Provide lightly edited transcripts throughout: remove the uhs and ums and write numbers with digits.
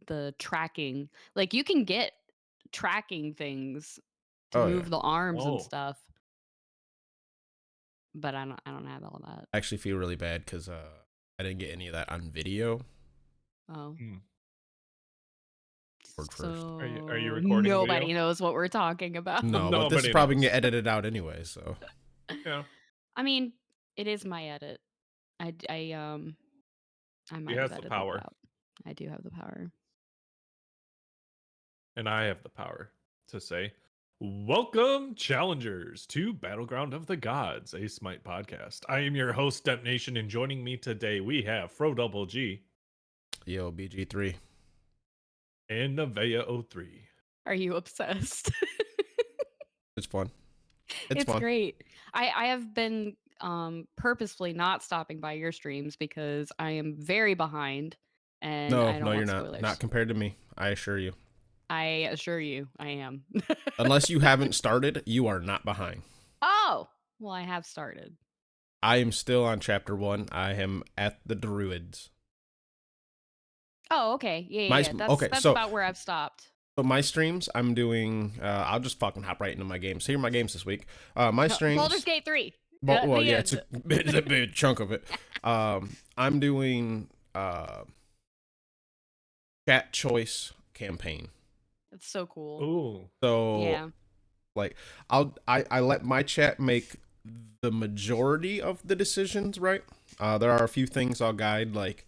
the tracking. Like you can get tracking things to Oh yeah. move the arms and Oh. stuff, but I don't have all that. I actually feel really bad because I didn't get any of that on video. Oh. Hmm. Word first. So Are you recording nobody video? knows what we're talking about. No, but this is Nobody probably gonna knows. get edited out anyway. So Yeah. I mean, it is my edit. I He might have has the edited it power, out. I do have the power. and I have the power to say, "Welcome, challengers, to Battleground of the Gods, a Smite podcast." I am your host, Dep Nation, and joining me today we have Fro-linktr.ee yo, BG3. and Nevaeh03. Are you obsessed? It's fun. It's It's fun. great. I have been purposefully not stopping by your streams because I am very behind and No, I don't no, you're want not. spoilers. Not compared to me. I assure you. I assure you, I am. Unless you haven't started, you are not behind. Oh, well, I have started. I am still on chapter 1. I am at the druids. Oh, okay. Yeah, My yeah. okay, That's so about where I've stopped. my streams, I'm doing. I'll just fucking hop right into my games. Here are my games this week. My streams. Baldur's Gate 3. Well, The yeah, it's end. it's a big chunk of it. I'm doing chat choice campaign. It's so cool. Ooh. So Yeah. like I let my chat make the majority of the decisions, right? There are a few things I'll guide, like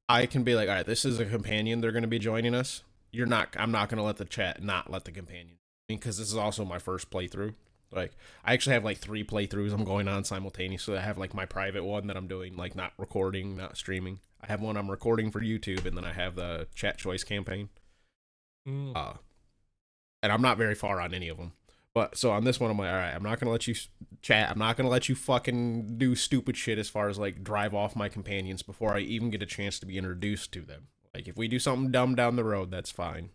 I can be like, all right, this is a companion, they're gonna be joining us. I'm not gonna let the chat not let the companion, because this is also my first playthrough. Like I actually have like 3 playthroughs I'm going on simultaneously. I have like my private one that I'm doing, like not recording, not streaming. I have one I'm recording for YouTube, and then I have the chat choice campaign. Mm. And I'm not very far on any of them. But so on this one, I'm like, all right, I'm not gonna let you chat. I'm not gonna let you fucking do stupid shit as far as like drive off my companions before I even get a chance to be introduced to them. Like if we do something dumb down the road, that's fine.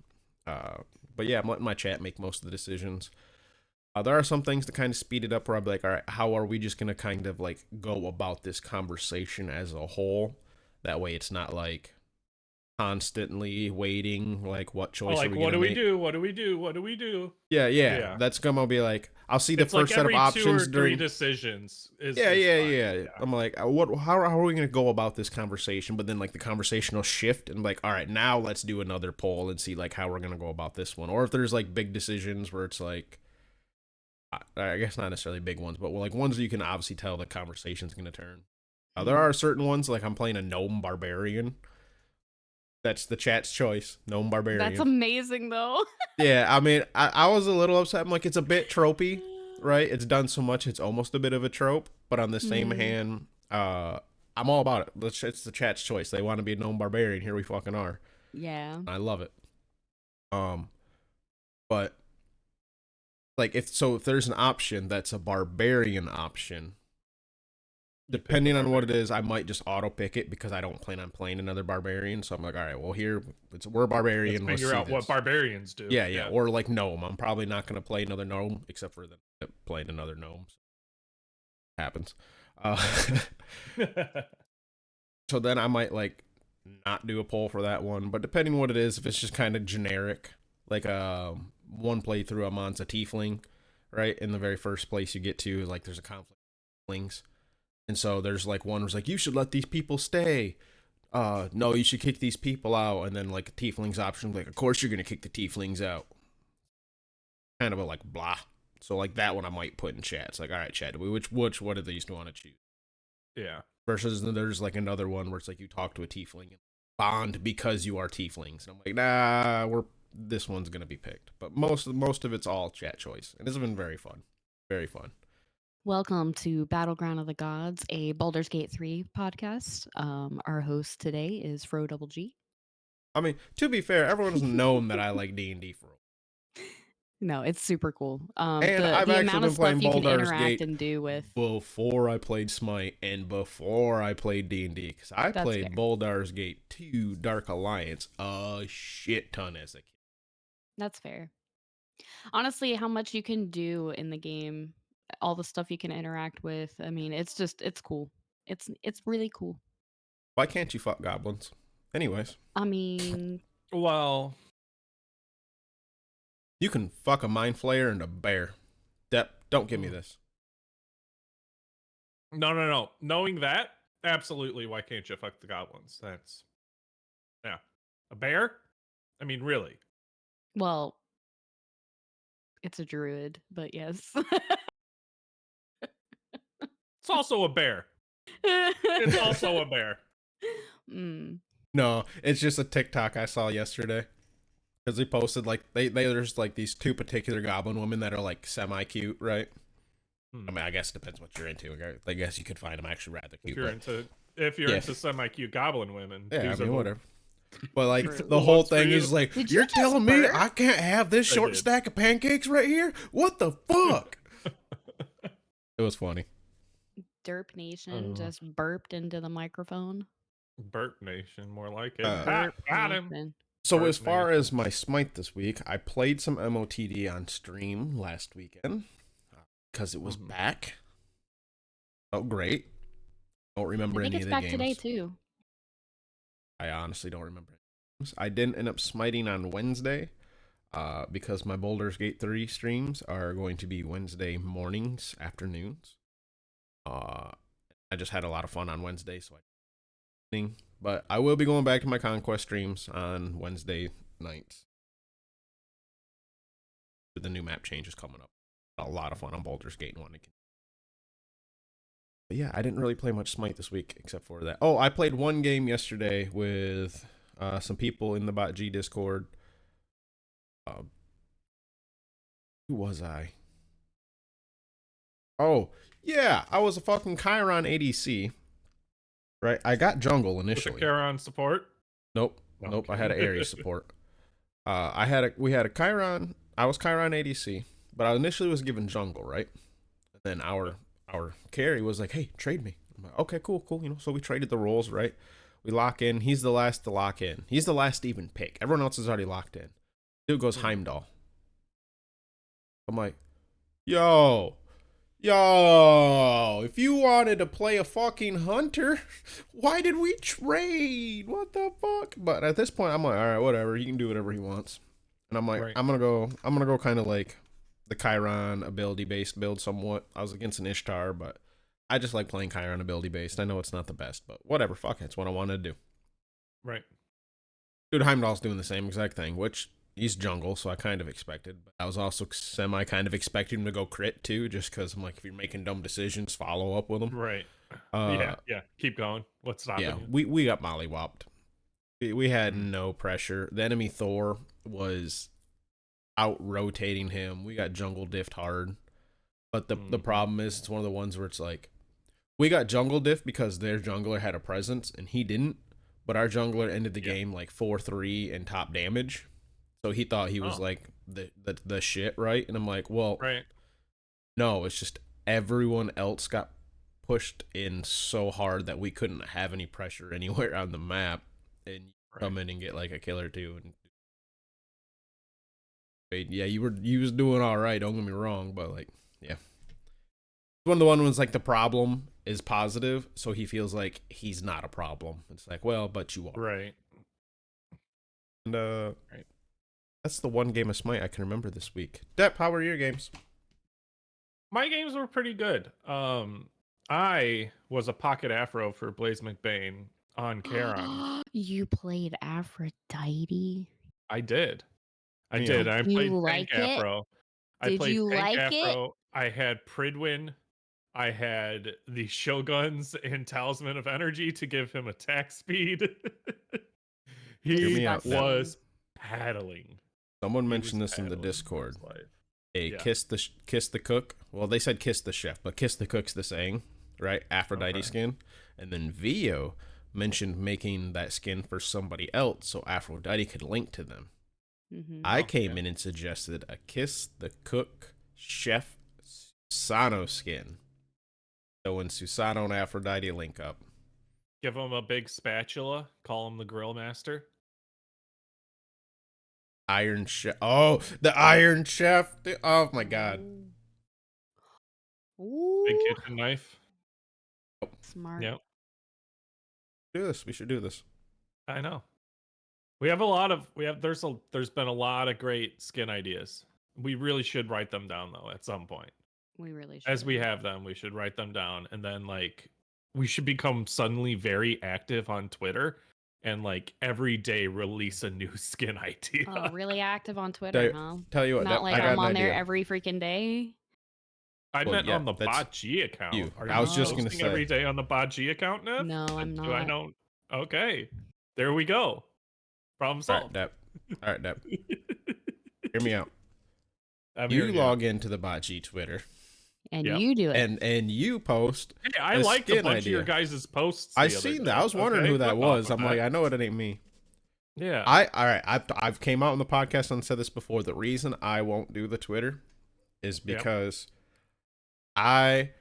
But yeah, I'm letting my chat make most of the decisions. There are some things that kind of speed it up where I'll be like, all right, how are we just gonna kind of like go about this conversation as a whole? That way, it's not like constantly waiting, like what choice are we What gonna do we make? do? What do we do? What do we do? Yeah. That's gonna be like I'll see the It's like first set of every 2 or options 3 during. decisions is Yeah. fine. I'm like, what? How are we gonna go about this conversation? But then like the conversation will shift and like, all right, now let's do another poll and see like how we're gonna go about this one. Or if there's like big decisions where it's like, I guess not necessarily big ones, but like ones that you can obviously tell the conversation's gonna turn. There are certain ones like I'm playing a gnome barbarian. That's the chat's choice, gnome barbarian. That's amazing, though. Yeah, I mean, I was a little upset. I'm like, it's a bit tropey, right? It's done so much, it's almost a bit of a trope. But on the same hand, I'm all about it. It's the chat's choice. They want to be a gnome barbarian. Here we fucking are. Yeah. I love it. But like, if there's an option that's a barbarian option, depending on what it is, I might just auto pick it because I don't plan on playing another barbarian. So I'm like, all right, well we're barbarian. Let's figure out what barbarians do. Yeah. Or like gnome. I'm probably not gonna play another gnome except for playing another gnome. Happens. So then I might like not do a poll for that one. But depending what it is, if it's just kind of generic, like one playthrough I'm on's a tiefling, right? In the very first place you get to, like there's a conflict of tieflings. And so there's like one who's like, you should let these people stay. No, you should kick these people out. And then like a tieflings option, like, of course you're gonna kick the tieflings out. Kind of a like blah. So like that one I might put in chat. It's like, all right, chat, which what of these do you want to choose? Yeah. Versus there's like another one where it's like you talk to a tiefling and bond because you are tieflings. And I'm like, nah, this one's gonna be picked. But most of it's all chat choice. And it's been very fun. Very fun. Welcome to Battleground of the Gods, a Baldur's Gate 3 podcast. Our host today is Fro-linktr.ee. I mean, to be fair, everyone's known that I like D&D for a while. No, it's super cool. And I've the actually amount been of playing stuff you can Baldur's interact Gate and do with before I played Smite and before I played D&D, because I That's played fair. Baldur's Gate 2 Dark Alliance a shit ton as a kid. That's fair. Honestly, how much you can do in the game, all the stuff you can interact with. I mean, it's cool. It's really cool. Why can't you fuck goblins? Anyways. I mean, Well, You can fuck a mind flayer and a bear. Don't give me this. no. Knowing that, absolutely. Why can't you fuck the goblins? That's yeah. A bear? I mean, really? Well, it's a druid, but yes. It's also a bear. It's also a bear. Mm. No, it's just a TikTok I saw yesterday. Because they posted like there's like these two particular goblin women that are like semi cute, right? I mean, I guess it depends what you're into. I guess you could find them actually rather cute. If you're Yeah. into semi cute goblin women, Yeah, I these are mean, the whatever. But like True. the whole ones for thing you. is like, Did you you're just telling me burp? I can't have this I short did. stack of pancakes right here? What the fuck? It was funny. Derp Nation just burped into the microphone. Burp Nation, more like it. Burp Got him. Nation. So Burp as far Nation. as my Smite this week, I played some MOTD on stream last weekend because it was back. Oh, great. Don't I remember think any it's of the back games. today too. I honestly don't remember. I didn't end up smiting on Wednesday because my Baldur's Gate 3 streams are going to be Wednesday mornings, afternoons. I just had a lot of fun on Wednesday, so but I will be going back to my Conquest streams on Wednesday nights. The new map changes coming up. A lot of fun on Baldur's Gate 1. But yeah, I didn't really play much Smite this week except for that. Oh, I played one game yesterday with some people in the BotG Discord. Who was I? Oh, yeah, I was a fucking Chiron ADC. Right? I got jungle initially. With the Charon support? Nope. No, Nope. I'm I had an kidding. Ares support. We had a Chiron. I was Chiron ADC, but I initially was given jungle, right? And then our carry was like, "Hey, trade me." I'm like, "Okay, cool. You know, so we traded the roles, right? We lock in. He's the last to lock in. He's the last to even pick. Everyone else is already locked in. Dude goes Heimdall. I'm like, yo, if you wanted to play a fucking hunter, why did we trade? What the fuck? But at this point, I'm like, all right, whatever. He can do whatever he wants. And I'm like, Right. I'm gonna go kind of like the Chiron ability based build somewhat. I was against an Ishtar, but I just like playing Chiron ability based. I know it's not the best, but whatever. Fuck it. It's what I wanted to do. Right. Dude, Heimdall's doing the same exact thing, which he's jungle, so I kind of expected. But I was also semi kind of expecting him to go crit too, just because I'm like, if you're making dumb decisions, follow up with him. Right. Uh, Yeah. Keep going. What's stopping yeah, you? we got mollywopped. We had no pressure. The enemy Thor was out rotating him. We got jungle diffed hard. But the problem is, it's one of the ones where it's like, we got jungle diff because their jungler had a presence and he didn't. But our jungler ended the game like 4-3 and top damage. So he thought he was like the shit, right? And I'm like, well, right. No, it's just everyone else got pushed in so hard that we couldn't have any pressure anywhere on the map, and you come in and get like a kill or two. And yeah, you was doing all right. Don't get me wrong, but like, yeah, one of the ones like the problem is positive, so he feels like he's not a problem. It's like, well, but you are. Right. And right. That's the one game of Smite I can remember this week. Depp, how were your games? My games were pretty good. I was a pocket afro for BlaiseMcBaine on Charon. You played Aphrodite? I did. I Damn. did. I You played like Tank it? Afro. I Did played you Tank like it? Afro. I had Pridwin. I had the Shoguns and Talisman of Energy to give him attack speed. Hear He me out now. was paddling. Someone He mentioned was this in the paddling for his Discord. life. Hey, Yeah. kiss the cook. Well, they said kiss the chef, but kiss the cook's the saying, right? Aphrodite Okay. skin. And then Vio mentioned making that skin for somebody else so Aphrodite could link to them. I came in and suggested a kiss the cook chef Susano skin. So when Susano and Aphrodite link up, Give him a big spatula. Call him the grill master. Iron Chef. Oh, the Iron Chef. Oh my God. Ooh. Big kitchen knife. Smart. Yep. Do this. We should do this. I know. We have a lot of there's been a lot of great skin ideas. We really should write them down though at some point. We really should. As we have them, we should write them down, and then like we should become suddenly very active on Twitter and like every day release a new skin idea. Oh, really active on Twitter, huh? Tell you what, Not like I got I'm an on there idea. every freaking day. I Well, meant yeah, on the that's Bot.G account. you. Are I you was just gonna posting say. every day on the Bot.G account, Nev? No, I'm Do I not. know? Okay, there we go. Problem solved. All right, Dep. Hear me out. I'm You hearing log into the Bot.G Twitter, And Yep. you do it. and you post. Hey, I a liked a skin bunch idea. of your guys' posts. I the other seen day. that. I was wondering Okay, who that flip off was. with I'm like, that. I know it ain't me. Yeah. All right. I've came out on the podcast and said this before. The reason I won't do the Twitter is because I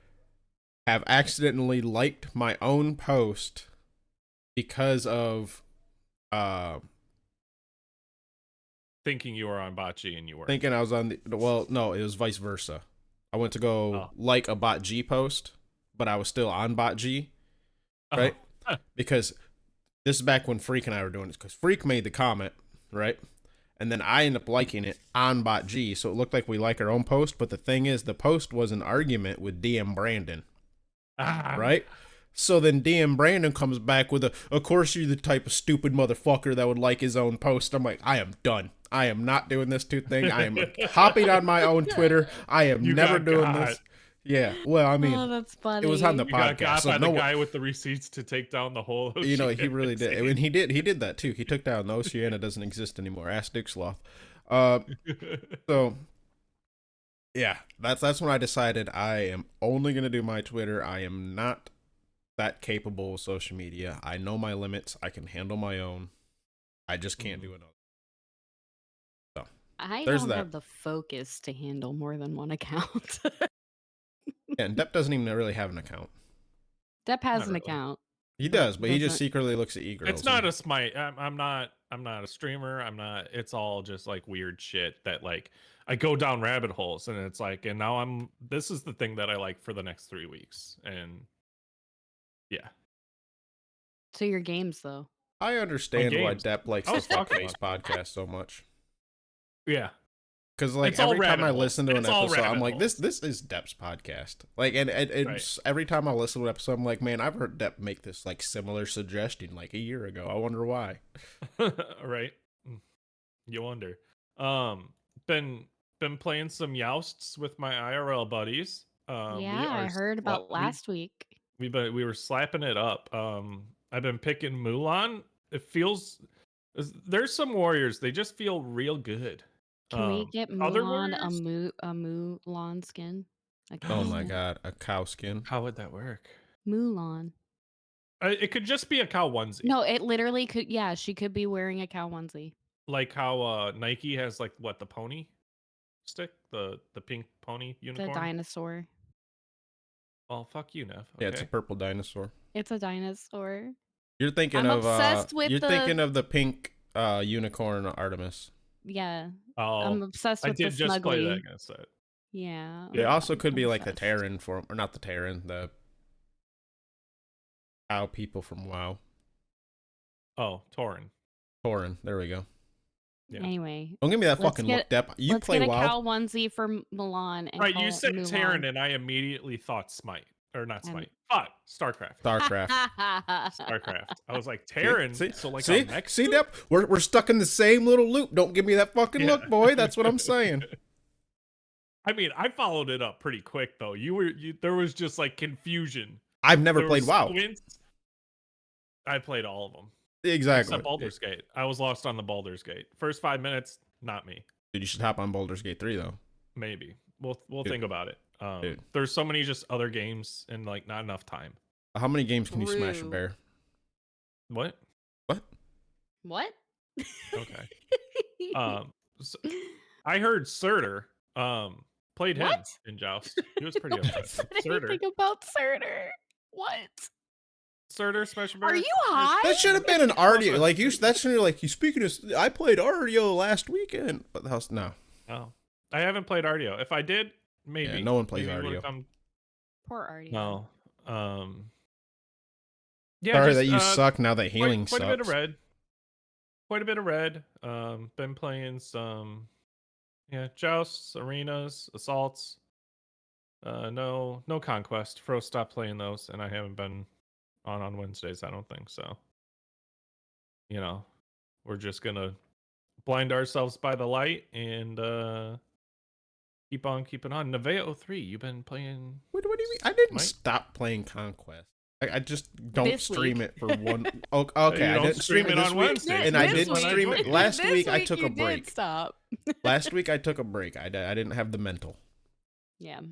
have accidentally liked my own post because of Thinking you were on Bot.G and you weren't. thinking I was on the, well, no, it was vice versa. I went to go like a Bot.G post, but I was still on Bot.G, right? Oh. Because this is back when Freak and I were doing this, because Freak made the comment, right? And then I ended up liking it on Bot.G, so it looked like we like our own post, but the thing is, the post was an argument with DM Brandon, right? So then DM Brandon comes back with of course you're the type of stupid motherfucker that would like his own post. I'm like, I am done. I am not doing this thing. I am hopping on my own Twitter. I am never doing this. Yeah. Well, I mean, oh, that's funny. it was on the You got podcast. So by the guy with the receipts to take down the whole you know, he Oceania really did. I thing. mean, he did that too. He took down the Oceania doesn't exist anymore. Ask Dick Sloth. So yeah, that's when I decided I am only gonna do my Twitter. I am not that capable of social media. I know my limits. I can handle my own. I just can't do another. So I there's don't that. have the focus to handle more than one account. Yeah, and Depp doesn't even really have an account. Depp has Not an really. account. He does, but he just doesn't- secretly looks at e-girls. It's not a Smite. I'm not a streamer. I'm not. It's all just like weird shit that like I go down rabbit holes, and it's like, and now this is the thing that I like for the next 3 weeks, and yeah. So your games though. I understand why games. Depp likes I the was talking Fuckface podcast so much. Yeah. Because like It's all every time rabbit I holes. listen to an It's all episode, I'm rabbit like, this holes. is Depp's podcast. Like, and it's every time I listen to an episode, I'm like, man, I've heard Depp make this like similar suggestion like a year ago. I wonder why. Right. You wonder. Been playing some jousts with my IRL buddies. Yeah, I heard about last week. We were slapping it up. I've been picking Mulan. It feels there's some warriors. They just feel real good. Can we get other Mulan warriors? a Mulan skin? A cow Oh my skin? god, a cow skin. How would that work? Mulan. It could just be a cow onesie. No, it literally could. Yeah, she could be wearing a cow onesie. Like how Nike has like what, the pony stick, the pink pony unicorn. The dinosaur. Well, fuck you, Nev. Okay. Yeah, it's a purple dinosaur. It's a dinosaur. You're thinking I'm of obsessed with thinking of the pink unicorn Artemis. Yeah. Oh, I'm obsessed I with the did just play that snuggly. against it. Yeah. It also could be I'm like the obsessed. Terran form, or not the Terran, the cow people from WoW. Oh, Torin. Tauren, there we go. Yeah. Anyway, Don't give me that let's fucking get- look, Depp. You let's play get a WoW. cow onesie for Milan. And Right, call you it said Mulan. Terran, and I immediately thought Smite. Or not I'm- Smite. Fuck. StarCraft. StarCraft. StarCraft. I was like, Terran? See, so like see, a mech see, suit? Depp. We're stuck in the same little loop. Don't give me that fucking Yeah. look, boy. That's what I'm saying. I mean, I followed it up pretty quick though. There was just like confusion. I've never There played was WoW. squints. I played all of them. Exactly. Except Baldur's Gate. I was lost on the Baldur's Gate. First 5 minutes, not me. Dude, you should hop on Baldur's Gate 3 though. Maybe. We'll Dude. think about it. Dude. There's so many just other games and like not enough time. How many games can you smash a True. bear? What? What? Okay. So I heard Surtur played him What? in Joust. He was pretty Nobody impressive. said anything about Surtur. What? Surtur Smash Bear. Are you high? That should have been an Ardio. Like you, that should like you. Speaking of, I played Ardio last weekend. But the house, no. Oh, I haven't played Ardio. If I did, maybe. Yeah, no one plays maybe it would've Ardio. come- Poor Artie. No. Yeah. Sorry just, that you suck now that quite- healing quite a bit of sucks. red. quite a bit of red. Been playing some jousts, arenas, assaults. No conquest. Fro stopped playing those, and I haven't been on Wednesdays. I don't think so. We're just gonna blind ourselves by the light and keep on keeping on. Nevea 03, you've been playing. What do you mean? I didn't Smite? stop playing Conquest. I just don't This stream week. it for one. Oh, okay, You I don't didn't stream it stream it this on week, Wednesdays. and I This didn't week- stream it last This week. I took you a did break. stop. Last week I took a break. I didn't have the mental. Yeah.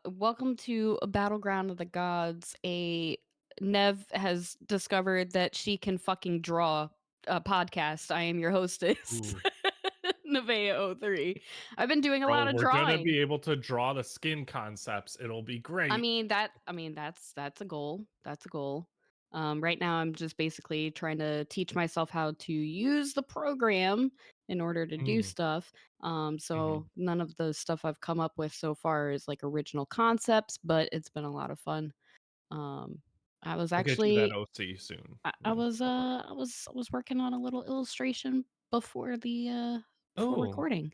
Welcome to Battleground of the Gods. Nev has discovered that she can fucking draw a podcast. I am your hostess, Ooh. Nevea03. I've been doing a lot of We're gonna drawing. be able to draw the skin concepts. It'll be great. That's a goal. That's a goal. Right now I'm just basically trying to teach myself how to use the program in order to do stuff. So none of the stuff I've come up with so far is like original concepts, but it's been a lot of fun. I was I'll get you that actually OC soon. I was working on a little illustration before the before Oh. recording.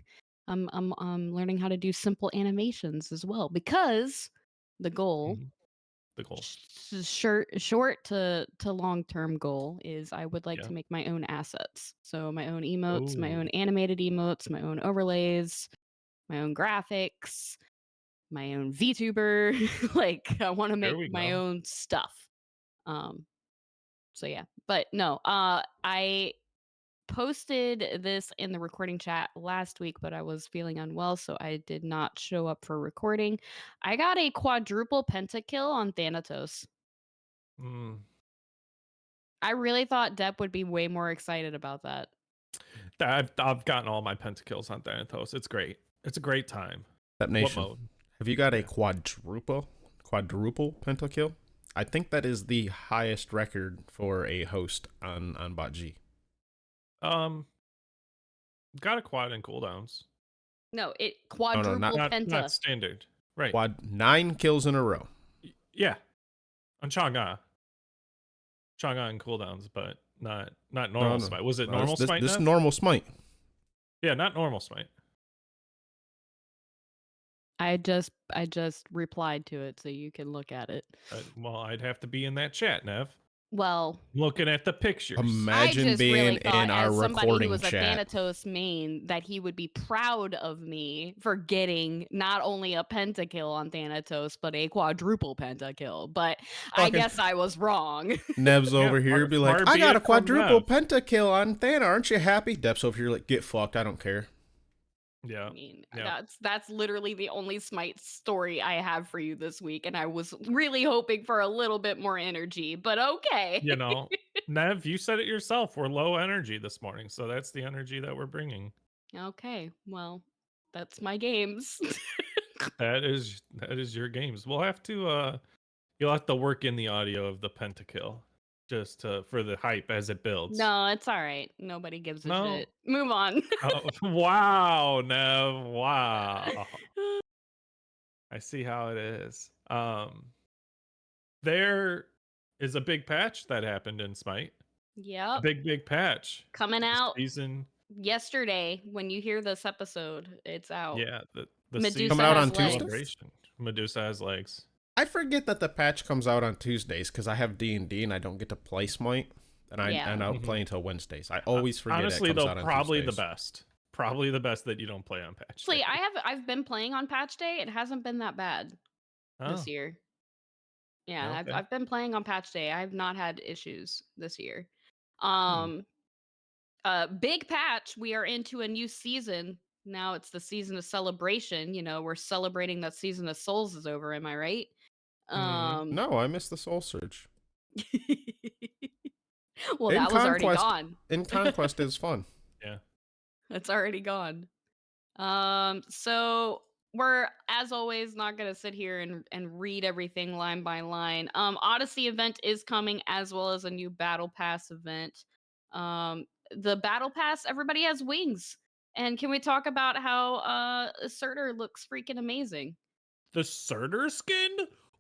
I'm learning how to do simple animations as well because the goal The goal. short to long term goal is I would like Yeah. to make my own assets. So my own emotes, my own Ooh. animated emotes, my own overlays, my own graphics, my own VTuber. Like I want to There make we my go. own stuff. So yeah. But no, I posted this in the recording chat last week, but I was feeling unwell, so I did not show up for recording. I got a quadruple pentakill on Thanatos. I really thought Depp would be way more excited about that. I've gotten all my pentakills on Thanatos. It's great. It's a great time. That Nation, What mode? have you got a quadruple pentakill? I think that is the highest record for a host on Bot G. Got a quad and cooldowns. No, quadruple penta. Not standard. Right. Quad 9 kills in a row. Yeah. On Chang'e and cooldowns, but not normal No. Smite. Was it No, normal Smite? This Nev? normal Smite. Yeah, not normal Smite. I just replied to it so you can look at it. Well, I'd have to be in that chat, Nev. Well, Looking at the pictures. Imagine I just being really thought, in our as somebody who recording was a chat. Thanatos main, that he would be proud of me for getting not only a pentakill on Thanatos, but a quadruple pentakill. But I Fucking- guess I was wrong. Nev's over here be like, far I be got it a from quadruple Nev." pentakill on Thana. Aren't you happy? Depp's over here like, get fucked. I don't care. Yeah. I mean, Yeah. that's literally the only Smite story I have for you this week, and I was really hoping for a little bit more energy, but okay. Nev, you said it yourself. We're low energy this morning, so that's the energy that we're bringing. Okay, well, that's my games. That is your games. We'll have to you'll have to work in the audio of the pentakill just for the hype as it builds. No, it's all right. Nobody gives a No. shit. Move on. Oh, wow, Nev. Wow. I see how it is. There is a big patch that happened in Smite. A Yep. big patch. Coming out Season. yesterday. When you hear this episode, it's out. Yeah, the Medusa season Coming out has on Tuesday? legs. celebration. Medusa has legs. I forget that the patch comes out on Tuesdays because I have D&D and I don't get to play Smite. And I don't play until Wednesdays. I always forget Honestly, it comes though, out on probably Tuesdays. the best. Probably the best that you don't play on patch Actually, day. I've been playing on patch day. It hasn't been that bad this Oh, year. Yeah, okay. I've been playing on patch day. I've not had issues this year. Big patch. We are into a new season. Now it's the season of celebration. You know, we're celebrating that season of Souls is over. Am I right? No, I missed the Soul Surge. Well, In that was already Conquest- gone. In Conquest is fun. Yeah. It's already gone. So we're, as always, not gonna sit here and read everything line by line. Odyssey event is coming, as well as a new Battle Pass event. The Battle Pass, everybody has wings. And can we talk about how Surtur looks freaking amazing? The Surtur skin?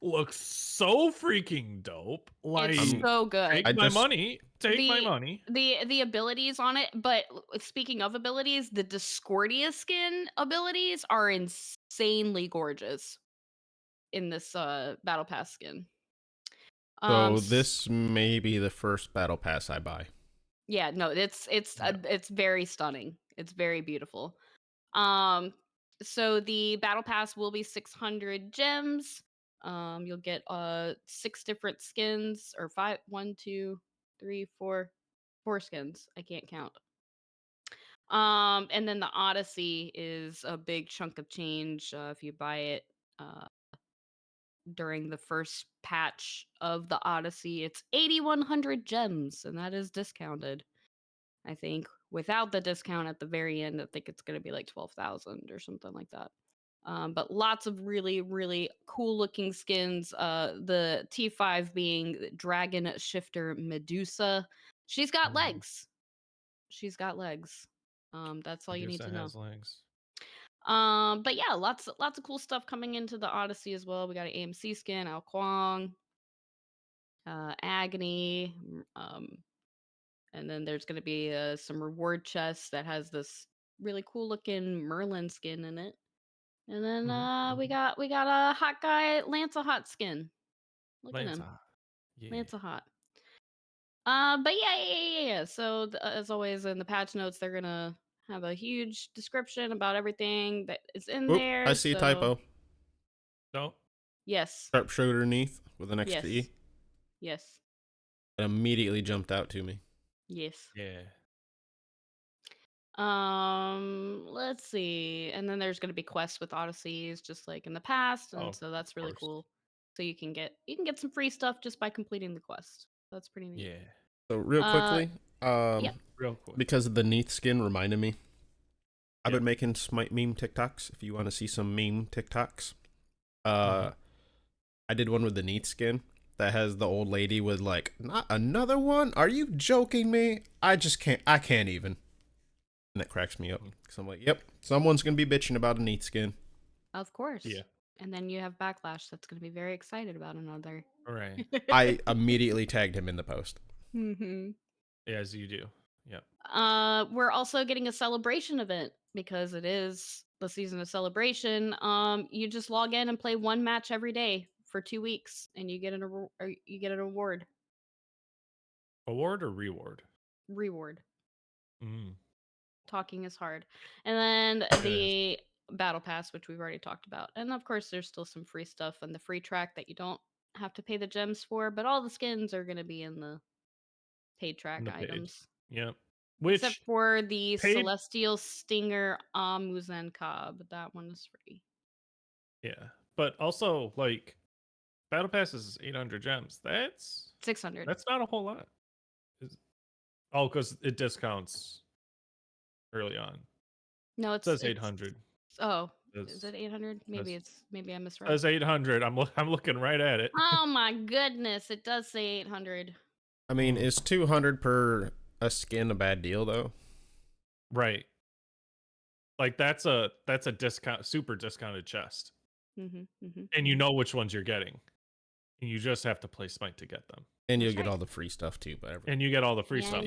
looks so freaking dope. Like, It's so good. take my money. Take my money. The abilities on it, but speaking of abilities, the Discordia skin abilities are insanely gorgeous in this battle pass skin. So this may be the first battle pass I buy. Yeah, no, it's very stunning. It's very beautiful. So the battle pass will be 600 gems. You'll get 6 different skins, or 5, 1, 2, 3, 4, 4 skins. I can't count. And then the Odyssey is a big chunk of change if you buy it during the first patch of the Odyssey. It's 8,100 gems, and that is discounted. I think without the discount at the very end, I think it's going to be like 12,000 or something like that. But lots of really, really cool looking skins. The T5 being Dragon Shifter Medusa. She's got legs. She's got legs. That's all you need to know. Has legs. But yeah, lots of cool stuff coming into the Odyssey as well. We got an AMC skin, Ao Kuang, Agony, and then there's going to be some reward chests that has this really cool looking Merlin skin in it. And then we got a hot guy Lance-a-Hot skin. Look at him. Yeah. Lance-a-Hot. But yeah. So as always in the patch notes, they're gonna have a huge description about everything that is in there. I see a typo. No. Yes. Sharpshooter underneath with an extra E. Yes. It immediately jumped out to me. Yes. Yeah. Let's see. And then there's going to be quests with Odysseys just like in the past, and so that's really cool. So you can get some free stuff just by completing the quest. That's pretty neat. Yeah. So real quickly, real quick. because of the Neath skin reminded me. I've been making Smite meme TikToks. If you want to see some meme TikToks, I did one with the Neath skin that has the old lady with like, not another one. Are you joking me? I can't even. And that cracks me up. Because I'm like, yep, someone's going to be bitching about a Neath skin. Of course. Yeah. And then you have Backlash that's going to be very excited about another. Right. I immediately tagged him in the post. As you do. Yep. We're also getting a celebration event because it is the season of celebration. You just log in and play one match every day for 2 weeks, and you get an award. Award or reward? Reward. Talking is hard. And then the battle pass, which we've already talked about, and of course there's still some free stuff on the free track that you don't have to pay the gems for, but all the skins are going to be in the paid track items. Yep. Except for the Celestial Stinger Muzen Cobb. That one is free. Yeah. But also, like, Battle Pass is 800 gems. That's 600. That's not a whole lot. Because it discounts early on. No, it says 800. Is it 800? Maybe I misread. It says 800. I'm looking right at it. Oh my goodness, it does say 800. I mean, is 200 per a skin a bad deal though? Right. Like that's a discount, super discounted chest. And you know which ones you're getting. And you just have to play Smite to get them. And you'll get all the free stuff too, but and you get all the free stuff,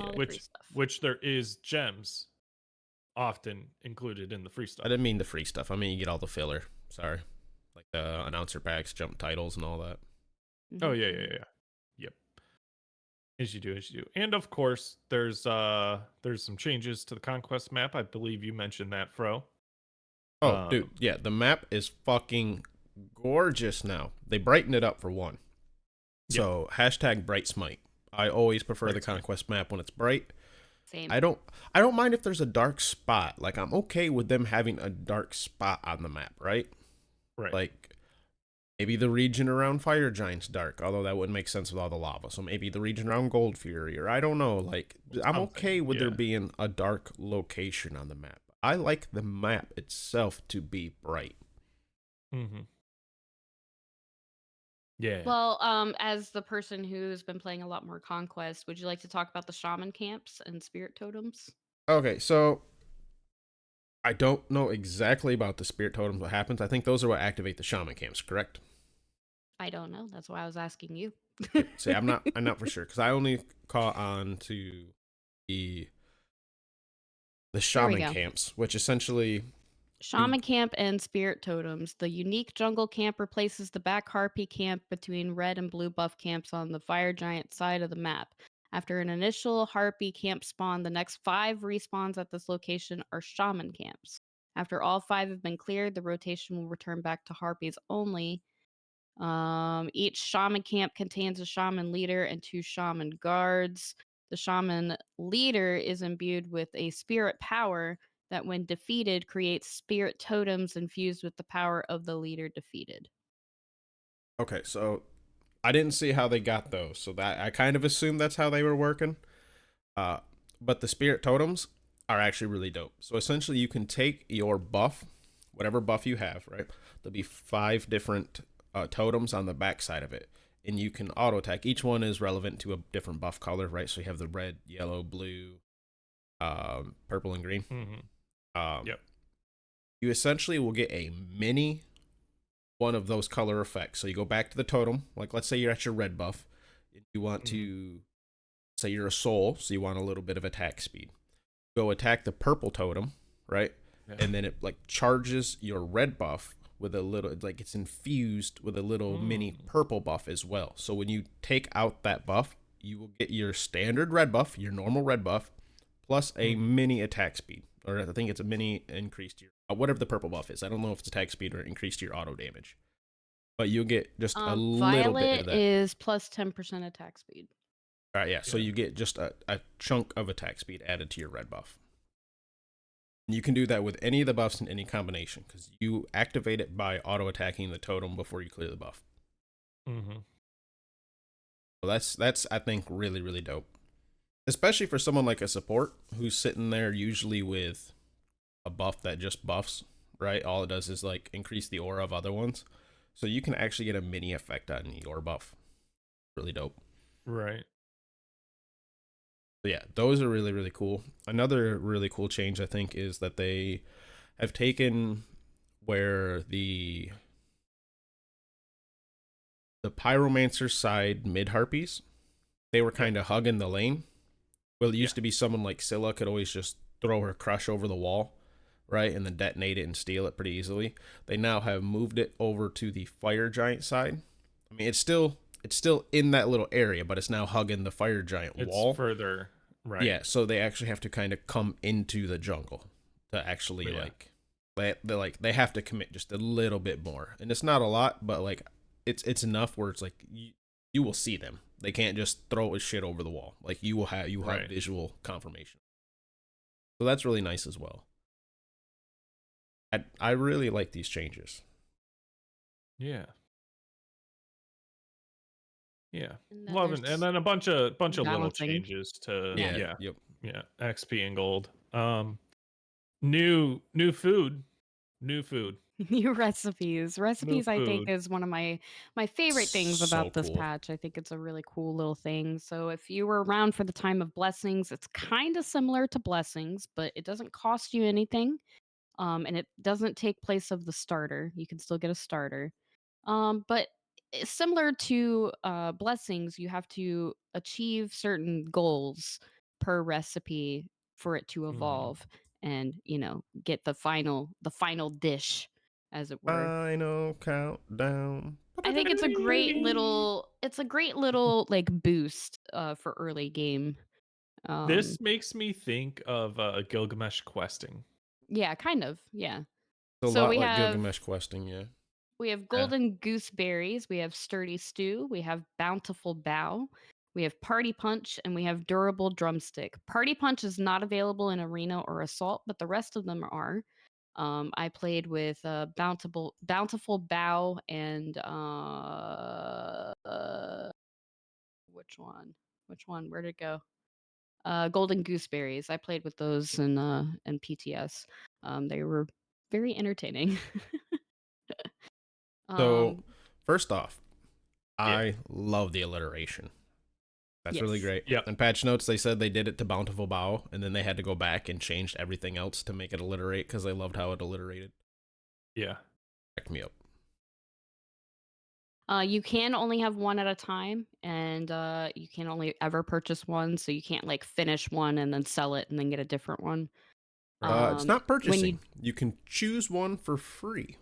which there is gems often included in the free stuff. I didn't mean the free stuff. I mean you get all the filler. Sorry, like the announcer packs, jump titles, and all that. Oh yeah. Yep. As you do. And of course, there's some changes to the conquest map. I believe you mentioned that, Fro. Oh, dude, yeah, the map is fucking gorgeous now. They brightened it up for one. So hashtag bright smite. I always prefer the conquest map when it's bright. Same. I don't mind if there's a dark spot. Like I'm okay with them having a dark spot on the map, right? Right. Like maybe the region around Fire Giant's dark, although that wouldn't make sense with all the lava. So maybe the region around Gold Fury, or I don't know. Like I'm okay with there being a dark location on the map. I like the map itself to be bright. Yeah. Well, as the person who's been playing a lot more Conquest, would you like to talk about the shaman camps and spirit totems? Okay, so I don't know exactly about the spirit totems, what happens. I think those are what activate the shaman camps, correct? I don't know. That's why I was asking you. See, I'm not for sure because I only caught on to the There we shaman go. camps, which essentially you Shaman camp and spirit totems. The unique jungle camp replaces the back harpy camp between red and blue buff camps on the fire giant side of the map. After an initial harpy camp spawn, the next 5 respawns at this location are shaman camps. After all 5 have been cleared, the rotation will return back to harpies only. Each shaman camp contains a shaman leader and 2 shaman guards. The shaman leader is imbued with a spirit power that, when defeated, creates spirit totems infused with the power of the leader defeated. okay. So I didn't see how they got those, so that I kind of assumed that's how they were working. Uh, but the spirit totems are actually really dope. So essentially, you can take your buff, whatever buff you have, right? There'll be 5 different totems on the back side of it, and you can auto attack. Each one is relevant to a different buff color, right? So you have the red, yellow, blue, purple, and green. Yep. You essentially will get a mini one of those color effects. So you go back to the totem, like let's say you're at your red buff, and you want to say you're a soul, so you want a little bit of attack speed. Go attack the purple totem, right? Yeah. And then it like charges your red buff with a little, like it's infused with a little mini purple buff as well. So when you take out that buff, you will get your standard red buff, your normal red buff, plus a mini attack speed. Or I think it's a mini increase to your, whatever the purple buff is. I don't know if it's attack speed or increase to your auto damage. But you'll get just a little bit of Violet that. is plus 10% attack speed. All right, yeah. So you get just a chunk of attack speed added to your red buff. And you can do that with any of the buffs in any combination because you activate it by auto attacking the totem before you clear the buff. So that's I think really, really dope, especially for someone like a support who's sitting there usually with a buff that just buffs, right? All it does is like increase the aura of other ones. So you can actually get a mini effect on your buff. Really dope. Right. So yeah, those are really, really cool. Another really cool change, I think, is that they have taken where the pyromancer side mid harpies, they were kind of hugging the lane. Well, it used to be someone like Scylla could always just throw her crush over the wall, right, and then detonate it and steal it pretty easily. They now have moved it over to the fire giant side. I mean, it's still in that little area, but it's now hugging the fire giant wall. It's further, right? Yeah, so they actually have to kind of come into the jungle to actually they have to commit just a little bit more, and it's not a lot, but like it's enough where it's like you will see them. They can't just throw shit over the wall. Like you will have visual confirmation. So that's really nice as well. I really like these changes. Yeah. Yeah, And love it, and then a bunch of little balancing. changes to Yep. XP and gold. New food, New recipes. Recipes, I think, food. is one of my favorite things So about this cool. patch. I think it's a really cool little thing. So if you were around for the time of blessings, it's kind of similar to blessings, but it doesn't cost you anything. And it doesn't take place of the starter. You can still get a starter. But similar to blessings, you have to achieve certain goals per recipe for it to evolve and, get the final dish, as it were. Final countdown. I think it's a great little like boost for early game. This makes me think of Gilgamesh questing. Yeah, kind of. Yeah. It's a So lot we like have Gilgamesh questing, yeah. We have golden gooseberries, we have sturdy stew, we have bountiful bow, we have party punch, and we have durable drumstick. Party punch is not available in arena or assault, but the rest of them are. I played with bountiful bow and which one? Which one? Where'd it go? Golden gooseberries. I played with those in PTS. They were very entertaining. So, first off, Yeah. I love the alliteration. That's really Yes. great. Yep. In patch notes, they said they did it to Bountiful Bow, and then they had to go back and change everything else to make it alliterate because they loved how it alliterated. Yeah. Back me up. You can only have one at a time, and you can only ever purchase one, so you can't like finish one and then sell it and then get a different one. Right. It's not When you purchasing. You can choose one for free.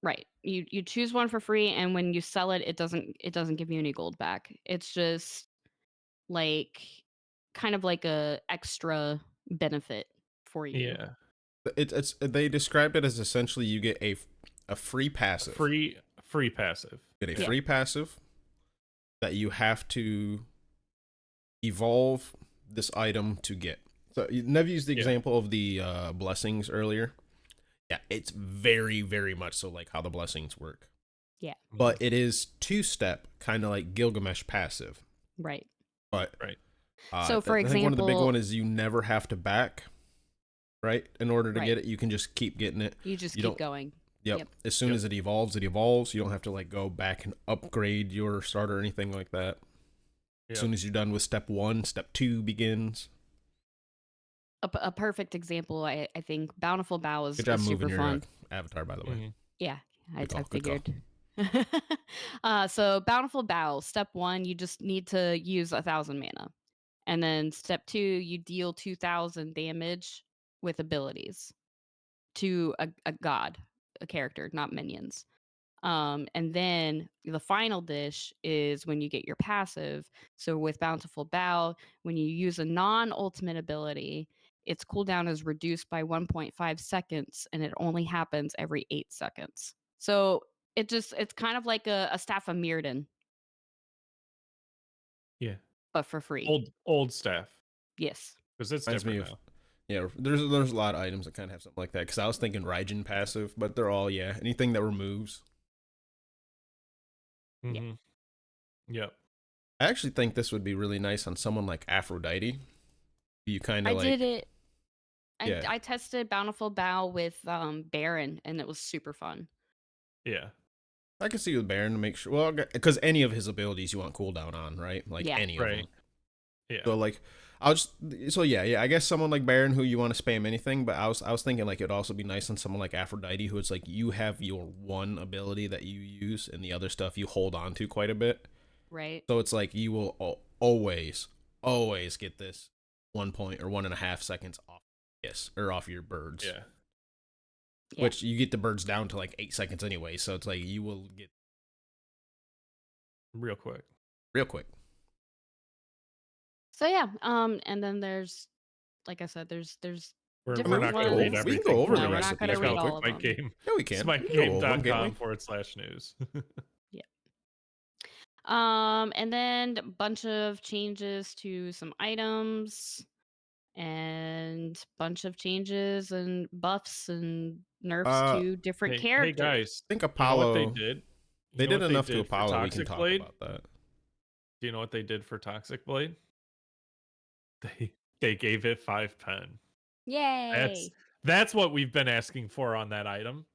right, you choose one for free, and when you sell it, it doesn't give you any gold back. It's just like kind of like a extra benefit for you. Yeah. It's they described it as essentially you get a free A passive. free passive. You get a Yeah. free passive that you have to evolve this item to get. So Nev used the Yeah. example of the blessings earlier. Yeah, it's very, very much so like how the blessings work. Yeah. But it is two-step, kind of like Gilgamesh passive. Right. But So, I for think one of the big example, one is you never have to back, right? In order to Right. get it, you can just keep getting it. you just You keep don't- going. Yep. Yep. As soon Yep. as it evolves, it evolves. You don't have to like go back and upgrade your starter or anything like that. As Yep. soon as you're done with step 1, step 2 begins. A perfect example, I think Bountiful Bow is Good job super moving your fun. avatar, by the way. Mhm. Yeah, Good call, I good call. figured. So Bountiful Bow, step 1, you just need to use 1,000 mana. And then step 2, you deal 2,000 damage with abilities to a god, a character, not minions. And then the final dish is when you get your passive. So with Bountiful Bow, when you use a non-ultimate ability, its cooldown is reduced by 1.5 seconds, and it only happens every 8 seconds. So it's kind of like a Staff of Mirrodin, Yeah. but for free. Old staff. Yes. Because it's Reminds me different of now. yeah. There's a lot of items that kind of have something like that. Because I was thinking Raijin passive, but they're all anything that removes. Yeah. Mm-hmm. Yep. I actually think this would be really nice on someone like Aphrodite. You kind of I like did it. Yeah. I tested Bountiful Bow with Baron, and it was super fun. Yeah. I can see with Baron to make sure. Well, because any of his abilities you want cooldown on, right? Like Yeah. any of them. Right. Yeah. So like, yeah. I guess someone like Baron who you want to spam anything, but I was thinking like it'd also be nice on someone like Aphrodite who it's like you have your one ability that you use and the other stuff you hold on to quite a bit. Right. So it's like you will always get this 1 point or 1.5 seconds off or off your birds. Yeah. Yeah. Which you get the birds down to like 8 seconds anyway, so it's like you will get Real quick. real quick. So yeah, and then there's, like I said, there's We're different not going to read ones. We everything. can go over No, the we're not recipe. gonna read all of Smite them. Game. Yeah, we can. We can go over them, can't we? SmiteGame.com/news. And then a bunch of changes to some items and bunch of changes and buffs and nerfs Uh, to different Hey characters. guys, I think you know what they Apollo. did? They You know did what enough to did for Apollo. We can Toxic talk Blade? about that. Do you know what they did for Toxic Blade? They gave it 5 pen. Yay! That's what we've been asking for on that item.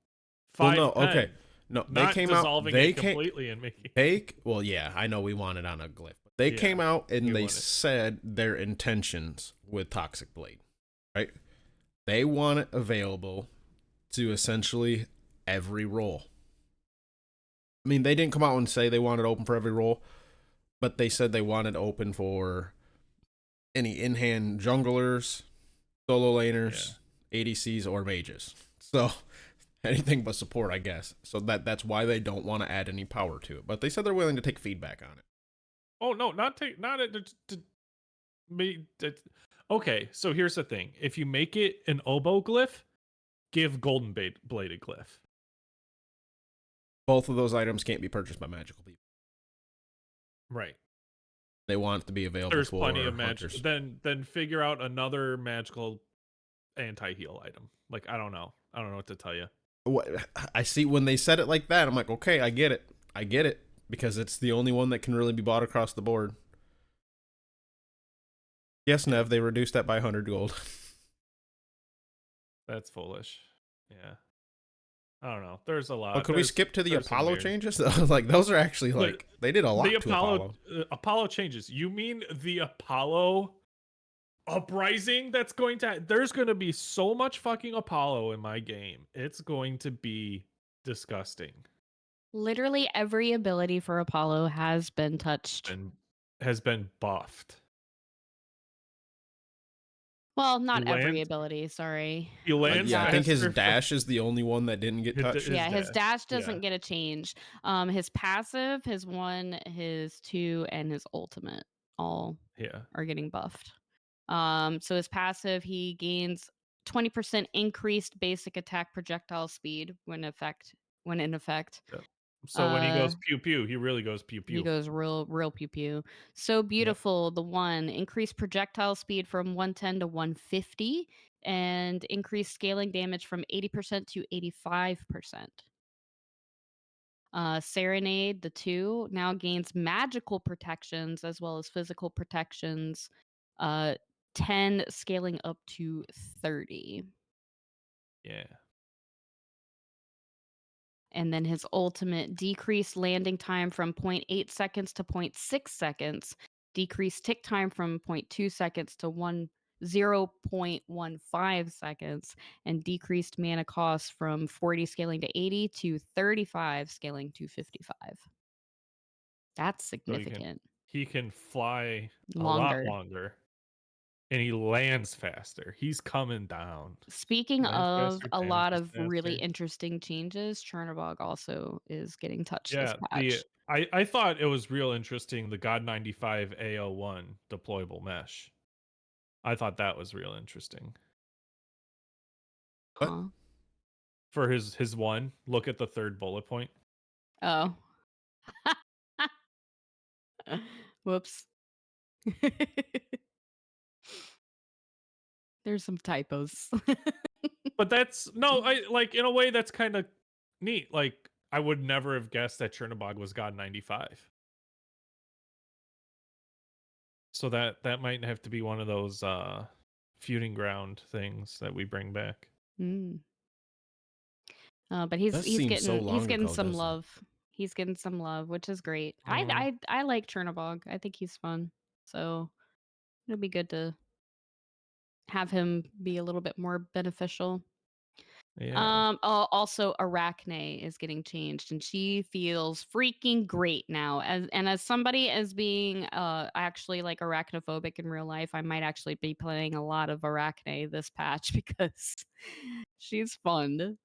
Well, 5 no, pen. okay, no, they Not came out. dissolving They it came. completely and making Well, yeah, I know we wanted on a glyph, but they Yeah, came out and we they wanted. said their intentions with Toxic Blade, right? They want it available to essentially every role. I mean, they didn't come out and say they wanted it open for every role, but they said they wanted it open for any in-hand junglers, solo laners, ADCs, or mages. So anything but support, I guess. So that's why they don't want to add any power to it. But they said they're willing to take feedback on it. Oh no, not me. Okay, so here's the thing: if you make it an oboe glyph, give golden bladed glyph. Both of those items can't be purchased by magical people. Right. They want it to be available There's for plenty of hunters. Then figure out another magical anti-heal item. Like I don't know what to tell you. I see when they said it like that, I'm like, okay, I get it, because it's the only one that can really be bought across the board. Yes, Nev, they reduced that by 100 gold. That's foolish. Yeah. I don't know. There's a lot. Oh, could we skip to the there's some Apollo weird- changes? Like those are actually like they did a lot The to Apollo Apollo. Apollo changes. You mean the Apollo uprising that's going to there's going to be so much fucking Apollo in my game. It's going to be disgusting. Literally every ability for Apollo has been touched. And has been buffed. Well, He not every lands ability, sorry. he We've lands Yeah, I got think his faster from dash is the only one that didn't get touched. yeah, his dash doesn't Yeah. get a change. His passive, his 1, his 2, and his ultimate all Yeah. are getting buffed. So his passive, he gains 20% increased basic attack projectile speed when in effect. Yep. So when he goes Uh pew pew, he really goes pew He pew. goes real pew pew. So beautiful. The 1 increased projectile speed from 110 to 150 and increased scaling damage from 80% to 85%. Serenade, the 2, now gains magical protections as well as physical protections. 10 scaling up to 30. Yeah. And then his ultimate, decreased landing time from 0.8 seconds to 0.6 seconds, decreased tick time from 0.2 seconds to 0.15 seconds, and decreased mana cost from 40 scaling to 80 to 35 scaling to 55. That's So significant. he can fly a lot Longer. longer. And he lands faster. He's coming down. Speaking Lands of faster, a lot damages of really faster. interesting changes, Chernobog also is getting touched this Yeah, patch. I thought it was real interesting, the God 95 AO1 deployable mesh. I thought that was real interesting. What? Huh? For his 1, look at the 3rd bullet point. Oh. Whoops. There's some typos. But that's no, I like in a way that's kind of neat. Like I would never have guessed that Chernobog was God 95. So that might have to be one of those feuding ground things that we bring back. Mm. But That he's seems so getting long ago, some doesn't it? love. He's getting some love, which is great. Mm, I like Chernobog. I think he's fun. So it'll be good to have him be a little bit more beneficial. yeah. Also Arachne is getting changed and she feels freaking great now. As somebody as being actually like arachnophobic in real life, I might actually be playing a lot of Arachne this patch because she's fun.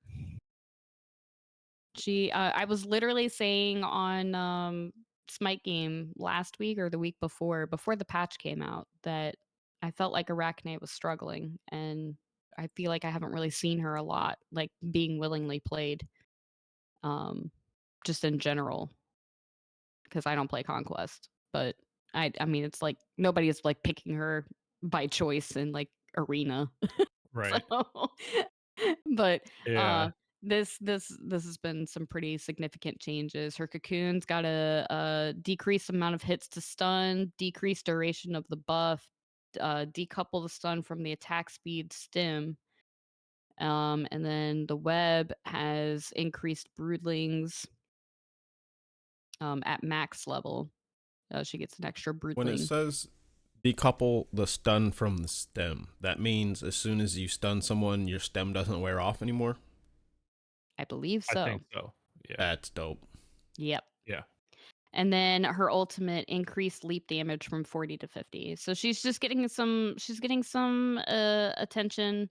I was literally saying on Smite game last week or the week before the patch came out, that I felt like Arachne was struggling, and I feel like I haven't really seen her a lot, like being willingly played, um, just in general, because I don't play Conquest. But I mean, it's like nobody is like picking her by choice in like arena. So, Right. but Yeah. this has been some pretty significant changes. Her cocoon's got a decreased amount of hits to stun, decreased duration of the buff, decouple the stun from the attack speed stim. And then the web has increased broodlings at max level. She gets an extra When it broodling. says decouple the stun from the stem, that means as soon as you stun someone, your stem doesn't wear off anymore? I believe I so. think so. Yeah. That's dope. Yep. Yeah. And then her ultimate increased leap damage from 40 to 50. So she's getting some attention.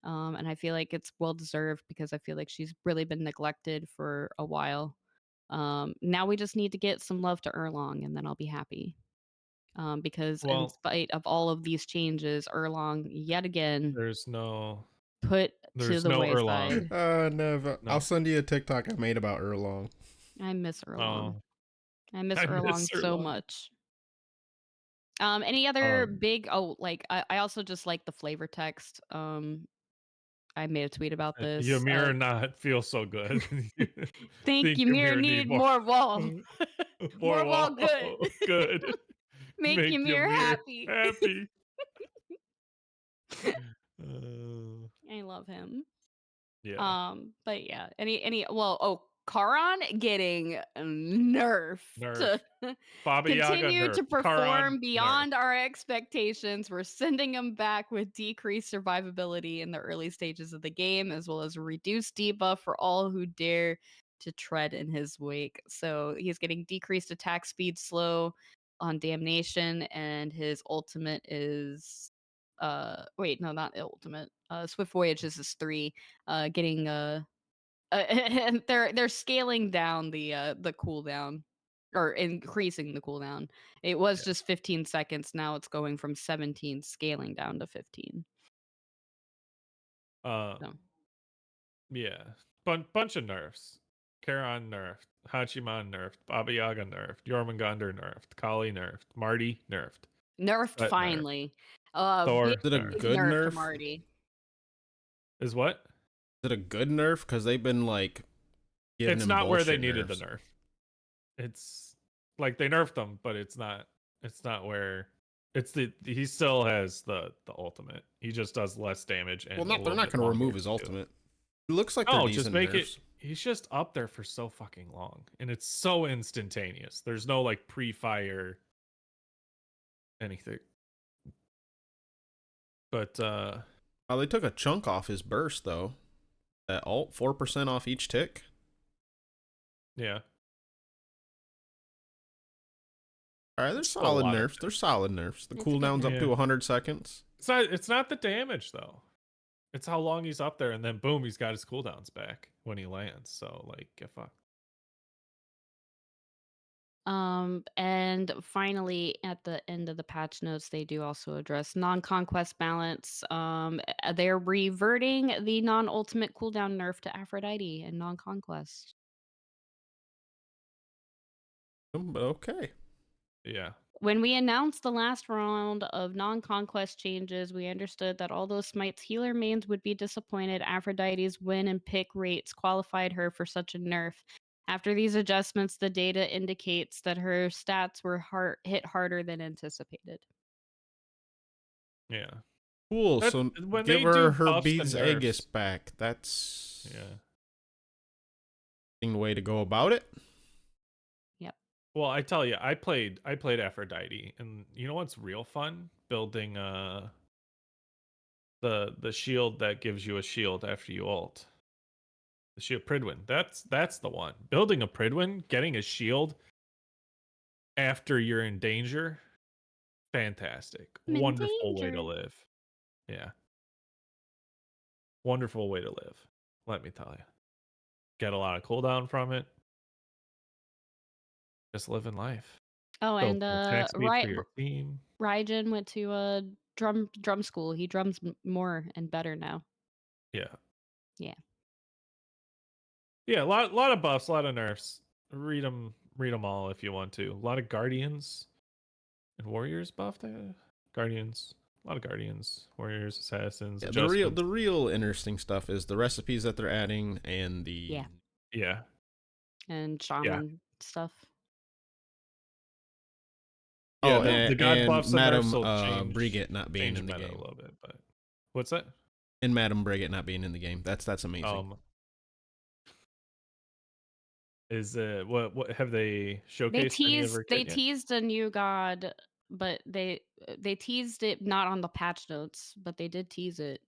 And I feel like it's well deserved because I feel like she's really been neglected for a while. Now we just need to get some love to Erlong and then I'll be happy. Because in Well, spite of all of these changes, Erlong yet again there's no put to the Erlong. wayside. Never. No. I'll send you a TikTok I made about Erlong. I miss Erlong. Oh, I miss I Erlong miss so Erlong. much. Any other big like I also just like the flavor text. I made a tweet about this. Ymir not feel so good. Think Think Ymir Ymir need need more wall. more More wall wall. good. Good. Make Make Ymir Ymir happy. happy. I love him. Yeah. But yeah, Charon getting nerfed Nerf. to Baba Yaga continue nerf. to Charon perform nerf. beyond our expectations. We're sending him back with decreased survivability in the early stages of the game, as well as a reduced debuff for all who dare to tread in his wake. So he's getting decreased attack speed, slow on damnation, and his ultimate is wait, no, not ultimate. Swift Voyage is his 3. Getting and they're scaling down the cooldown or increasing the cooldown. It was just 15 seconds. Now it's going from 17, scaling down to 15. Um, So. yeah, bunch of nerfs. Charon nerfed, Hachiman nerfed, Baba Yaga nerfed, Jormungandr nerfed, Kali nerfed, Marty nerfed, Nerfed Sweat nerfed, finally. Thor Big, Is it a nerfed. big good nerf to nerf? Marty. Is what? Is it a good nerf? Because they've been like giving It's him not where they bullshit needed the nerfs. nerf. It's like they nerfed him, but it's not. It's not where. It's he still has the ultimate. He just does less damage and Well, a they're little not bit going to longer remove his to do. ultimate. It looks like they're No, just decent make nerfs. it. He's just up there for so fucking long, and it's so instantaneous. There's no like pre-fire anything. But Oh, they took a chunk off his burst though. That alt 4% off each tick. yeah, All right, they're it's still a solid lot of nerfs. They're solid nerfs. The It's a good cooldown's up nerf. to Yeah. 100 seconds. It's not the damage though. It's how long he's up there, and then boom, he's got his cooldowns back when he lands. So like, get fucked. And finally, at the end of the patch notes, they do also address non-conquest balance. They're reverting the non-ultimate cooldown nerf to Aphrodite and non-conquest. But okay. Yeah. When we announced the last round of non-conquest changes, we understood that although Smite's healer mains would be disappointed, Aphrodite's win and pick rates qualified her for such a nerf. After these adjustments, the data indicates that her stats were hit harder than anticipated. Yeah. Cool. That's, So when give they her do her buffs and Bees nerfs, Aegis back. That's yeah. the way to go about it. Yep. Well, I tell you, I played Aphrodite, and you know what's real fun? Building the shield that gives you a shield after you ult. The shield Pridwin. That's the one. Building a Pridwin, getting a shield after you're in danger. Fantastic. I'm in Wonderful way to danger. live. Yeah. Wonderful way to live. Let me tell you. Get a lot of cooldown from it. Just living life. Oh, Build and some attack speed for your team. Raijin went to a drum school. He drums more and better now. Yeah. Yeah. Yeah, a lot of buffs, a lot of nerfs. Read them all if you want to. A lot of guardians and warriors buffed. Guardians, a lot of guardians, warriors, assassins. Yeah, Adjustments. the real interesting stuff is the recipes that they're adding and the Yeah. And shaman stuff. Yeah, oh, the god and buffs and Madam nerfs will change Brigette not being change in the meta game. a little bit, but what's that? And Madam Brigette not being in the game. That's amazing. Is what have they showcased any of her They kit yet? teased a new god, but they teased it not on the patch notes, but they did tease it.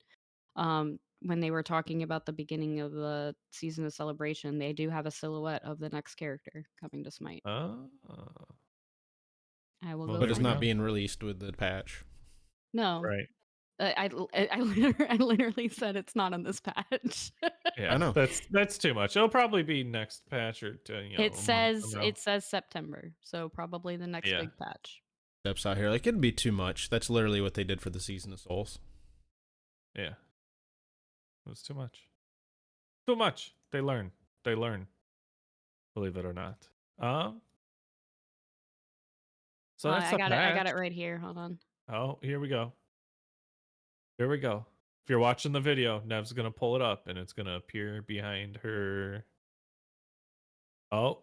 When they were talking about the beginning of the season of celebration, they do have a silhouette of the next character coming to Smite. Oh. I will Well, go But there it's we find not go. it. being released with the patch. No, Right. I literally said it's not on this patch. Yeah, I know. that's too much. It'll probably be next patch or It a month from now. says September, so probably the next Yeah. big patch. Steps out here like it'd be too much. That's literally what they did for the Season of Souls. Yeah. It was too much. Too much. They learn. Believe it or not. So that's I the got patch. it right here. Hold on. Oh, here we go. Here we go. If you're watching the video, Nev's gonna pull it up and it's gonna appear behind her. Oh,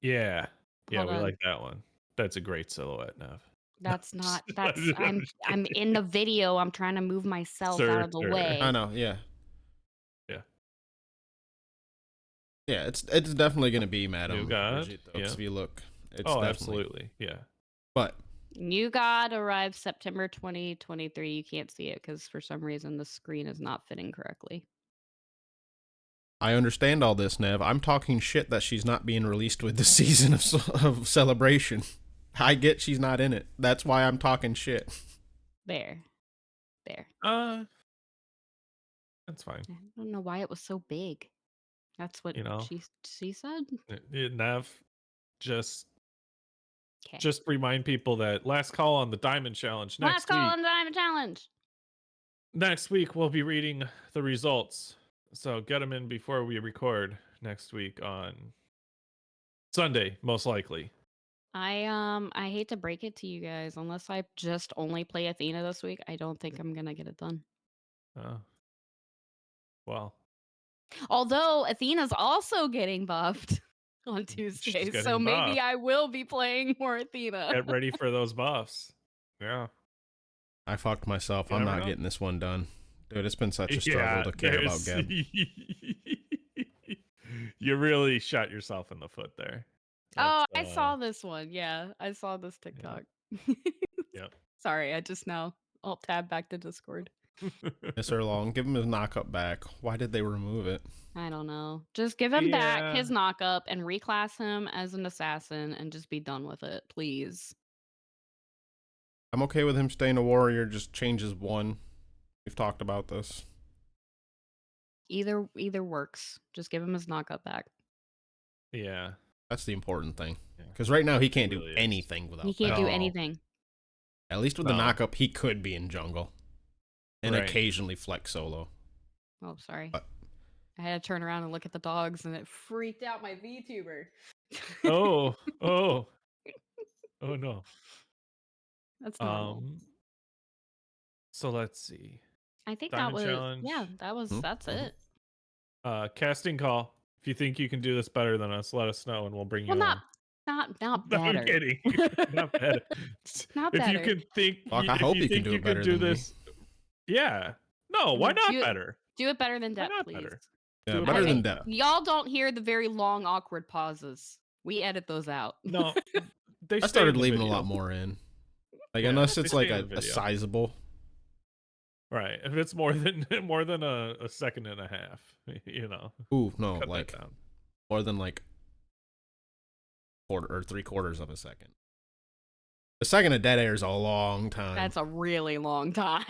yeah. Yeah, Hold we on. like that one. That's a great silhouette, Nev. That's not. That's I'm in the video. I'm trying to move myself out of the Sure. way. I know, yeah. Yeah. Yeah, it's definitely gonna be Madam New God, Brigitte, though, 'cause yeah. if you look, it's Oh, definitely. absolutely. Yeah. But New God arrives September 2023. You can't see it because for some reason the screen is not fitting correctly. I understand all this, Nev. I'm talking shit that she's not being released with this season of Celebration. I get she's not in it. That's why I'm talking shit. There. That's fine. I don't know why it was so big. That's what You know, she said. Nav, just Okay. remind people that last call on the Diamond Challenge Last next call week. on the Diamond Challenge. Next week we'll be reading the results, so get them in before we record next week on Sunday, most likely. I hate to break it to you guys, unless I just only play Athena this week, I don't think I'm gonna get it done. Well, Although Athena's also getting buffed on she's Tuesday, so getting maybe buffed. I will be playing more Athena. Get ready for those buffs. Yeah. I fucked myself. You I'm never not know. getting this one done. Dude, it's been such a struggle to care about Geb. You really shot yourself in the foot there. Oh, I That's, saw this one. Yeah, I saw this TikTok. Yep. Sorry, I just now alt tab back to Discord. Mr. Long, give him his knockup back. Why did they remove it? I don't know. Just give him back his knockup and reclass him as an assassin and just be done with it, please. I'm okay with him staying a warrior, just changes one. We've talked about this. Either works. Just give him his knockup back. Yeah. That's the important thing. Because right now he can't do really is. anything without He can't that. do anything. At least with the knockup, he could be in jungle. And Right. occasionally flex solo. Oh, sorry. But I had to turn around and look at the dogs and it freaked out my VTuber. Oh no. That's normal. So let's see. I think Diamond that was Challenge. Yeah, that's it. Casting call. If you think you can do this better than us, let us know and we'll bring you Well, on. not No, better. I'm kidding. Not better. Not if you better. can think, Fuck, I if hope you you can think do you it could better do than me. this, yeah. No, why not Do it- better? Do it better than Why Depp, not please. better? Yeah, Do it better better than than Depp. Y'all don't hear the very long, awkward pauses. We edit those out. No, they I stay started in the leaving a video. lot more in. Like, Yeah, unless they it's like stay in a the video. sizable. Right. If it's more than a second and a half, you know. Ooh, no, Cut that like down. more than like quarter or 3/4 of a second. A second of dead air is a long time. That's a really long time.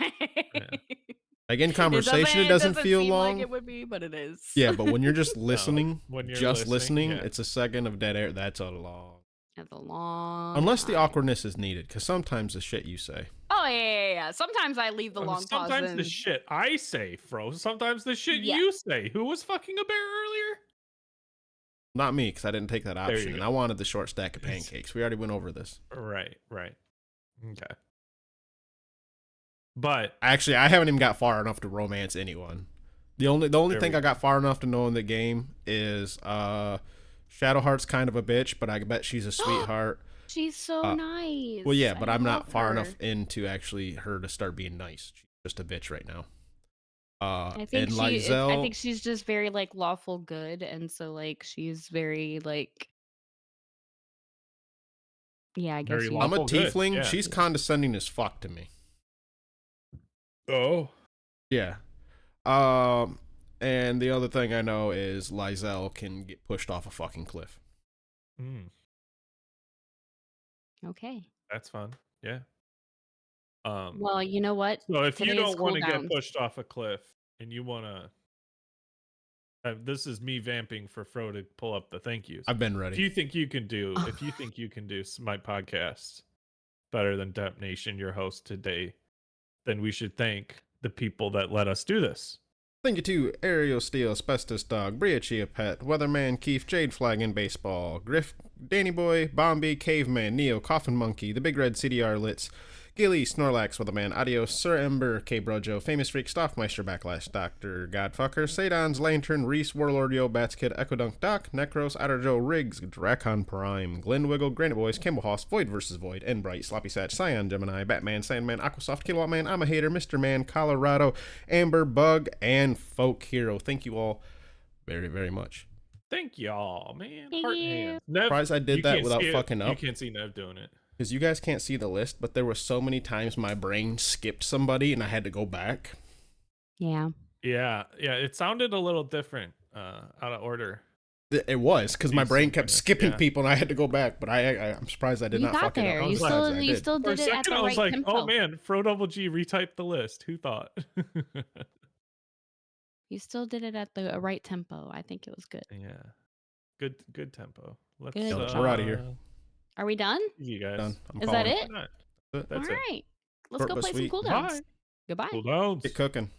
Like in conversation, it doesn't feel seem long. like it would be, but it is. Yeah, but when you're just listening, when you're just listening, yeah. it's a second of dead air. That's a long. That's a long. Unless the time. awkwardness is needed, because sometimes the shit you say. Oh yeah. Sometimes I leave the long pause. Sometimes the shit I say, Fro. Sometimes the shit Yeah. you say. Who was fucking a bear earlier? Not me, because I didn't take that you option, and go. I wanted the short stack of pancakes. We already went over this. Right. Okay. But Actually, I haven't even got far enough to romance anyone. The only thing I got far enough to know in the game is Shadowheart's kind of a bitch, but I bet she's a sweetheart. She's so nice. Well, yeah, but I'm not love far her. enough into actually her to start being nice. She's just a bitch right now. I and Lizelle, think she's just very like lawful good, and so like she's very like. Yeah, I guess Very you. I'm a lawful good, tiefling. yeah. She's condescending as fuck to me. oh, Yeah. And the other thing I know is Lizelle can get pushed off a fucking cliff. Okay. that's fun. Yeah. Well, you know what? So if Today you is don't want to get cooldowns. pushed off a cliff and you want to, this is me vamping for Fro to pull up the thank yous. I've been ready. If you think you can do Smite podcast better than Dep Nation, your host today, then we should thank the people that let us do this. Thank you to Ariel Steel, Asbestos Dog, Bria Chia Pet, Weatherman, Keith, Jade Flag in Baseball, Griff, Danny Boy, Bombi, Caveman, Neo, Coffin Monkey, The Big Red CDR Litz, Gilly, Snorlax, Weatherman, Adios, Sir Ember, K Brojo, Famous Freak, Stoffmeister, Backlash, Dr. Godfucker, Sadon's Lantern, Reese, Warlord Yo, Bats Kid, Echodunk Doc, Necros, Joe, Riggs, Dracon Prime, Glen Wiggle, Granite Boys, Kimball Hoss, Void vs. Void, Enbright, Sloppy Satch, Scion, Gemini, Batman, Sandman, Aquasoft, Kilowatt Man, I'm a Hater, Mr. Man, Colorado, Amber, Bug, and Folk Hero. Thank you all very, very much. Thank y'all, man. Thank Heart you. hands. Nev, Surprised I did you that can't without see it. fucking up. You can't see Nev doing it. Because you guys can't see the list, but there were so many times my brain skipped somebody and I had to go back. Yeah. Yeah, it sounded a little different. out of order. It was because my These brain kept synchronous, skipping yeah. people, and I had to go back. But I'm surprised I did You not got fuck it there. up. I You was like- still I you did. still For a did it at second, the I was right like, tempo. "Oh man, Fro double G retyped the list. Who thought?" You still did it at the right tempo. I think it was good. Yeah, good tempo. Let's Good We're outta here. Are we done? You guys, Done. I'm Is that calling it? why not? it. That's All it. right. Let's Short go but play sweet. some cooldowns. Bye. Goodbye. Cooldowns. Get cooking.